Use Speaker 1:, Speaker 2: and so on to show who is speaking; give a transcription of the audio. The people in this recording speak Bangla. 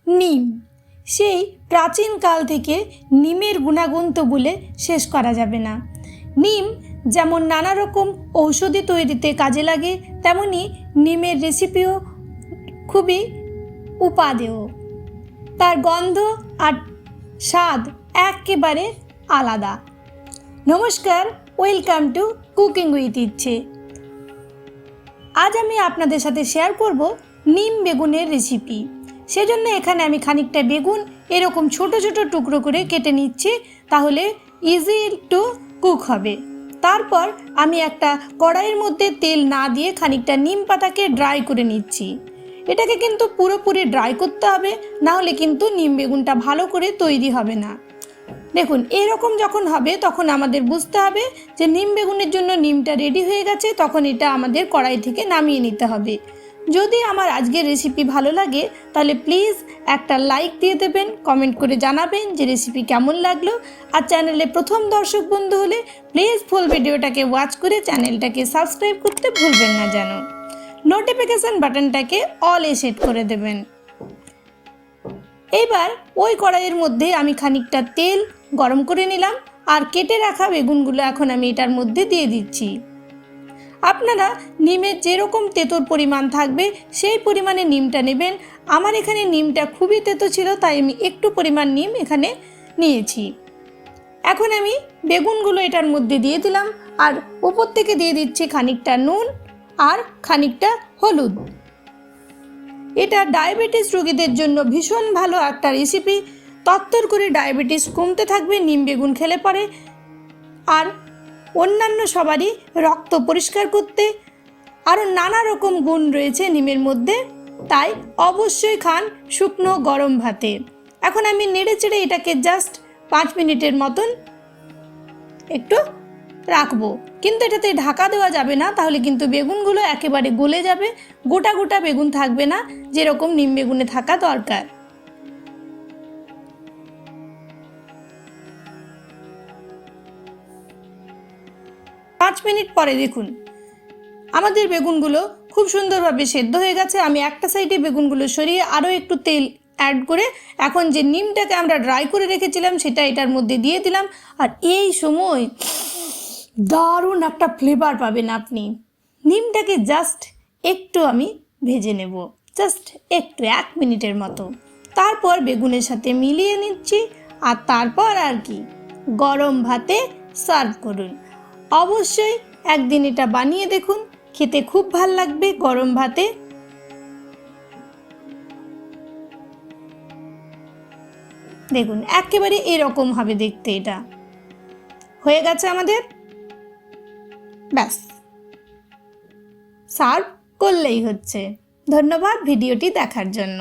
Speaker 1: নিম। সেই প্রাচীনকাল থেকে নিমের গুণাগুণ তো বলে শেষ করা যাবে না। নিম যেমন নানা রকম ঔষধি তৈরিতে কাজে লাগে, তেমনি নিমের রেসিপিও খুবই উপাদেয়। তার গন্ধ আর স্বাদ একেবারে আলাদা। নমস্কার, ওয়েলকাম টু কুকিং উইথ ইচ্ছে। আজ আমি আপনাদের সাথে শেয়ার করব নিম বেগুনের রেসিপি। সেজন্য এখানে আমি খানিকটা বেগুন এরকম ছোট ছোট টুকরো করে কেটে নিচ্ছি, তাহলে ইজি টু কুক হবে। তারপর আমি একটা কড়াইয়ের মধ্যে তেল না দিয়ে খানিকটা নিম পাতাকে ড্রাই করে নিচ্ছি। এটাকে কিন্তু পুরোপুরি ড্রাই করতে হবে, না হলে কিন্তু নিম বেগুনটা ভালো করে তৈরি হবে না। দেখুন, এরকম যখন হবে তখন আমাদের বুঝতে হবে যে নিম বেগুনের জন্য নিমটা রেডি হয়ে গেছে, তখন এটা আমাদের কড়াই থেকে নামিয়ে নিতে হবে। যদি আমার আজকের রেসিপি ভালো লাগে তাহলে প্লিজ একটা লাইক দিয়ে দেবেন, কমেন্ট করে জানাবেন যে রেসিপি কেমন লাগলো। আর চ্যানেলে প্রথম দর্শক বন্ধু হলে প্লিজ ফুল ভিডিওটাকে ওয়াচ করে চ্যানেলটাকে সাবস্ক্রাইব করতে ভুলবেন না যেন। নোটিফিকেশান বাটনটাকে অলে সেট করে দেবেন। এইবার ওই কড়াইয়ের মধ্যে আমি খানিকটা তেল গরম করে নিলাম, আর কেটে রাখা বেগুনগুলো এখন আমি এটার মধ্যে দিয়ে দিচ্ছি। আপনারা নিমের যেরকম তেঁতোর পরিমাণ থাকবে সেই পরিমাণে নিমটা নেবেন। আমার এখানে নিমটা খুবই তেঁতো ছিল, তাই আমি একটু পরিমাণ নিম এখানে নিয়েছি। এখন আমি বেগুনগুলো এটার মধ্যে দিয়ে দিলাম, আর উপর থেকে দিয়ে দিচ্ছি খানিকটা নুন আর খানিকটা হলুদ। এটা ডায়াবেটিস রোগীদের জন্য ভীষণ ভালো একটা রেসিপি। তত্তর করে ডায়াবেটিস কমতে থাকবে নিম বেগুন খেলে পরে। আর অন্যান্য সবারই রক্ত পরিষ্কার করতে আরও নানা রকম গুণ রয়েছে নিমের মধ্যে, তাই অবশ্যই খান শুকনো গরম ভাতে। এখন আমি নেড়ে চেড়ে এটাকে জাস্ট 5 মিনিটের মতন একটু রাখবো, কিন্তু এটাতে ঢাকা দেওয়া যাবে না, তাহলে কিন্তু বেগুনগুলো একেবারে গলে যাবে, গোটা গোটা বেগুন থাকবে না, যেরকম নিম বেগুনে থাকা দরকার। পাঁচ মিনিট পরে দেখুন আমাদের বেগুনগুলো খুব সুন্দরভাবে সেদ্ধ হয়ে গেছে। আমি একটা সাইডে বেগুনগুলো সরিয়ে আরও একটু তেল অ্যাড করে এখন যে নিমটাকে আমরা ড্রাই করে রেখেছিলাম সেটা এটার মধ্যে দিয়ে দিলাম। আর এই সময় দারুণ একটা ফ্লেভার পাবেন আপনি। নিমটাকে জাস্ট একটু আমি ভেজে নেব, জাস্ট একটু 1 মিনিটের মতো। তারপর বেগুনের সাথে মিলিয়ে নিচ্ছি, আর তারপর আর কি গরম ভাতে সার্ভ করুন। অবশ্যই একদিন এটা বানিয়ে দেখুন, খেতে খুব ভাল লাগবে গরম ভাতে। দেখুন একেবারে এরকম হবে দেখতে। এটা হয়ে গেছে আমাদের, ব্যাস সার্ভ করলেই হচ্ছে। ধন্যবাদ ভিডিওটি দেখার জন্য।